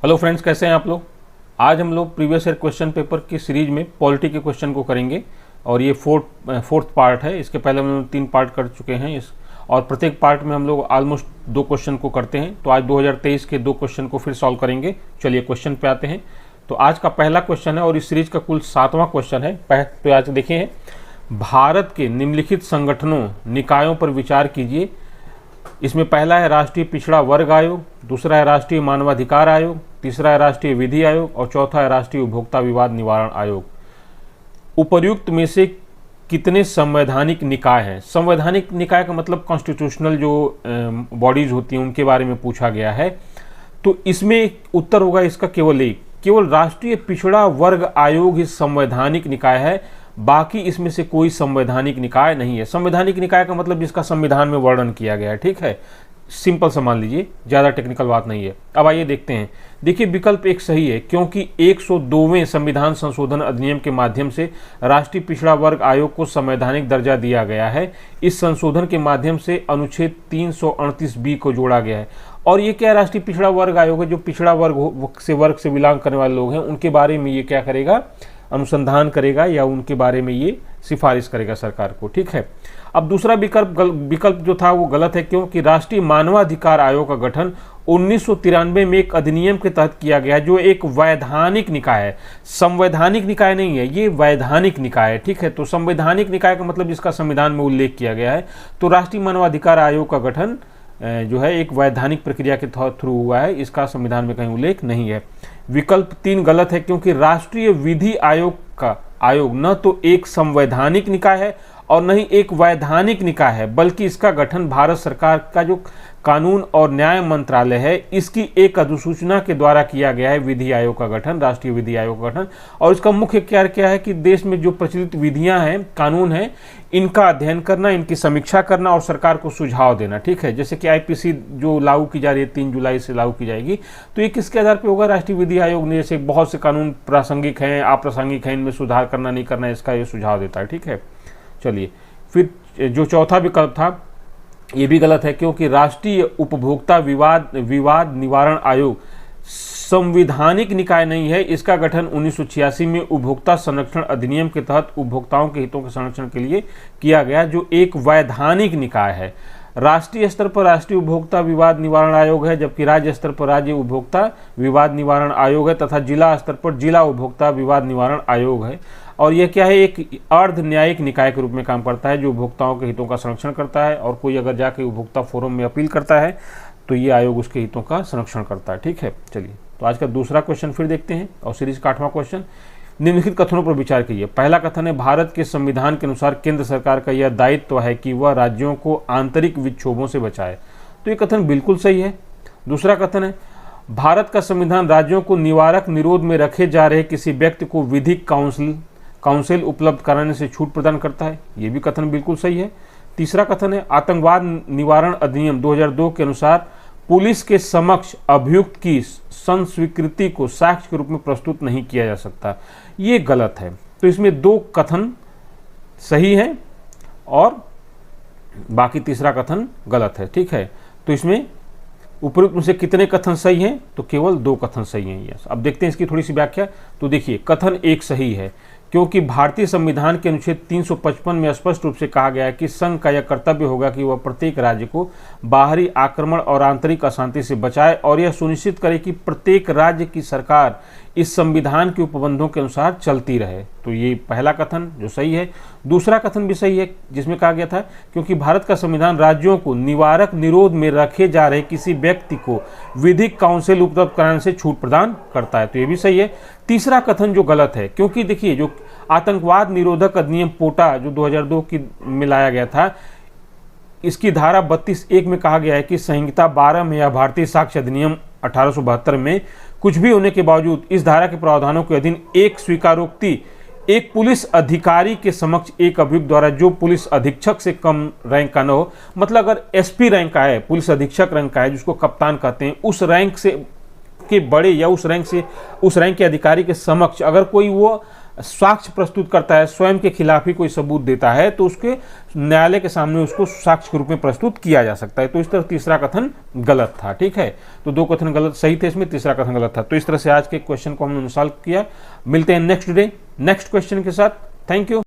Hello friends, कैसे हैं आप लोग। आज हम लोग प्रीवियस ईयर क्वेश्चन पेपर की सीरीज में पॉलिटी के क्वेश्चन को करेंगे और ये फोर्थ पार्ट है। इसके पहले हम लोग 3 पार्ट कर चुके हैं और प्रत्येक पार्ट में हम लोग ऑलमोस्ट 2 क्वेश्चन को करते हैं। तो आज 2023 के 2 क्वेश्चन को फिर सॉल्व करेंगे। चलिए क्वेश्चन पे आते हैं। तो आज का पहला क्वेश्चन है और इस सीरीज का कुल 7वां क्वेश्चन है। तो आज देखिए, भारत के निम्नलिखित संगठनों निकायों पर विचार कीजिए। इसमें पहला है राष्ट्रीय पिछड़ा वर्ग आयोग, दूसरा है राष्ट्रीय मानवाधिकार आयोग, तीसरा है राष्ट्रीय विधि आयोग और चौथा है राष्ट्रीय उपभोक्ता विवाद निवारण आयोग। उपर्युक्त में से कितने संवैधानिक निकाय हैं? संवैधानिक निकाय का मतलब कॉन्स्टिट्यूशनल जो बॉडीज होती हैं उनके बारे में पूछा गया है। तो इसमें उत्तर होगा इसका केवल एक, केवल राष्ट्रीय पिछड़ा वर्ग आयोग ही संवैधानिक निकाय है। बाकी इसमें से कोई संवैधानिक निकाय नहीं है। संवैधानिक निकाय का मतलब जिसका संविधान में वर्णन किया गया है, ठीक है। सिंपल सा मान लीजिए, ज़्यादा टेक्निकल बात नहीं है। अब आइए देखते हैं। देखिए, विकल्प एक सही है क्योंकि 102वें संविधान संशोधन अधिनियम के माध्यम से राष्ट्रीय पिछड़ा वर्ग आयोग को संवैधानिक दर्जा दिया गया है। इस संशोधन के माध्यम से अनुच्छेद 338B को जोड़ा गया है। और ये क्या राष्ट्रीय पिछड़ा वर्ग आयोग है? जो पिछड़ा वर्ग से बिलोंग करने वाले लोग हैं उनके बारे में ये क्या करेगा? अनुसंधान करेगा या उनके बारे में ये सिफारिश करेगा सरकार को, ठीक है। अब दूसरा विकल्प जो था वो गलत है क्योंकि राष्ट्रीय मानवाधिकार आयोग का गठन 1993 में एक अधिनियम के तहत किया गया जो एक वैधानिक निकाय है। संवैधानिक निकाय नहीं है, ये वैधानिक निकाय है, ठीक है। तो संवैधानिक निकाय का मतलब जिसका संविधान में उल्लेख किया गया है। तो राष्ट्रीय मानवाधिकार आयोग का गठन जो है एक वैधानिक प्रक्रिया के थ्रू हुआ है, इसका संविधान में कहीं उल्लेख नहीं है। विकल्प 3 गलत है क्योंकि राष्ट्रीय विधि आयोग न तो एक संवैधानिक निकाय है और न ही एक वैधानिक निकाय है, बल्कि इसका गठन भारत सरकार का जो कानून और न्याय मंत्रालय है इसकी एक अधिसूचना के द्वारा किया गया है। विधि आयोग का गठन, राष्ट्रीय विधि आयोग का गठन, और इसका मुख्य कार्य क्या है कि देश में जो प्रचलित विधियां हैं, कानून हैं, इनका अध्ययन करना, इनकी समीक्षा करना और सरकार को सुझाव देना, ठीक है। जैसे कि IPC जो लागू की जा रही है 3 जुलाई से लागू की जाएगी, तो ये किसके आधार पर होगा? राष्ट्रीय विधि आयोग ने जैसे बहुत से कानून प्रासंगिक हैं, अप्रासंगिक हैं, इनमें सुधार करना नहीं करना, इसका ये सुझाव देता है, ठीक है। चलिए, फिर जो चौथा विकल्प था ये भी गलत है क्योंकि राष्ट्रीय उपभोक्ता विवाद निवारण आयोग संवैधानिक निकाय नहीं है। इसका गठन 1986 में उपभोक्ता संरक्षण अधिनियम के तहत उपभोक्ताओं के हितों के संरक्षण के लिए किया गया, जो एक वैधानिक निकाय है। राष्ट्रीय स्तर पर राष्ट्रीय उपभोक्ता विवाद निवारण आयोग है, जबकि राज्य स्तर पर राज्य उपभोक्ता विवाद निवारण आयोग है तथा जिला स्तर पर जिला उपभोक्ता विवाद निवारण आयोग है। और यह क्या है? एक अर्ध न्यायिक निकाय के रूप में काम करता है जो उपभोक्ताओं के हितों का संरक्षण करता है, और कोई अगर जाके उपभोक्ता फोरम में अपील करता है तो ये आयोग उसके हितों का संरक्षण करता है, ठीक है। चलिए, तो आज का दूसरा क्वेश्चन फिर देखते हैं और सीरीज का 8वां क्वेश्चन। निम्नलिखित कथनों पर विचार कीजिए। पहला कथन है, भारत के संविधान के अनुसार केंद्र सरकार का यह दायित्व है कि वह राज्यों को आंतरिक विक्षोभों से बचाए। तो ये कथन बिल्कुल सही है। दूसरा कथन है, भारत का संविधान राज्यों को निवारक निरोध में रखे जा रहे किसी व्यक्ति को विधिक काउंसिल उपलब्ध कराने से छूट प्रदान करता है। ये भी कथन बिल्कुल सही है। तीसरा कथन है, आतंकवाद निवारण अधिनियम 2002 के अनुसार पुलिस के समक्ष अभियुक्त की संस्वीकृति को साक्ष्य के रूप में प्रस्तुत नहीं किया जा सकता। ये गलत है। तो इसमें 2 कथन सही है और बाकी तीसरा कथन गलत है, ठीक है। तो इसमें उपयुक्त में से कितने कथन सही हैं? तो केवल 2 कथन सही हैं। यस, अब देखते हैं इसकी थोड़ी सी व्याख्या। तो देखिए, कथन 1 सही है क्योंकि भारतीय संविधान के अनुच्छेद 355 में स्पष्ट रूप से कहा गया है कि संघ का यह कर्तव्य होगा कि वह प्रत्येक राज्य को बाहरी आक्रमण और आंतरिक अशांति से बचाए और यह सुनिश्चित करे कि प्रत्येक राज्य की सरकार इस संविधान के उपबंधों के अनुसार चलती रहे। तो ये पहला कथन जो सही है। दूसरा कथन भी सही है जिसमें कहा गया था क्योंकि भारत का संविधान राज्यों को निवारक निरोध में रखे जा रहे किसी व्यक्ति को विधिक काउंसिल उपलब्ध कराने से छूट प्रदान करता है। तो ये भी सही है। तीसरा कथन जो गलत है क्योंकि देखिए, जो आतंकवाद निरोधक अधिनियम पोटा जो 2002 में लाया गया था, इसकी धारा 32(1) में कहा गया है कि संहिता 12 में या भारतीय साक्ष्य अधिनियम 1872 में कुछ भी होने के बावजूद इस धारा के प्रावधानों के अधीन एक स्वीकारोक्ति एक पुलिस अधिकारी के समक्ष एक अभियुक्त द्वारा जो पुलिस अधीक्षक से कम रैंक का न हो, मतलब अगर SP रैंक का है, पुलिस अधीक्षक रैंक का है जिसको कप्तान कहते हैं, उस रैंक से के बड़े या उस रैंक के अधिकारी के समक्ष अगर कोई वो साक्ष्य प्रस्तुत करता है, स्वयं के खिलाफ ही कोई सबूत देता है, तो उसके न्यायालय के सामने उसको साक्ष्य के रूप में प्रस्तुत किया जा सकता है। तो इस तरह तीसरा कथन गलत था। ठीक है, तो 2 कथन गलत सही थे, इसमें तीसरा कथन गलत था। तो इस तरह से आज के क्वेश्चन को हमने सॉल्व किया। मिलते हैं नेक्स्ट डे नेक्स्ट क्वेश्चन के साथ। Thank you.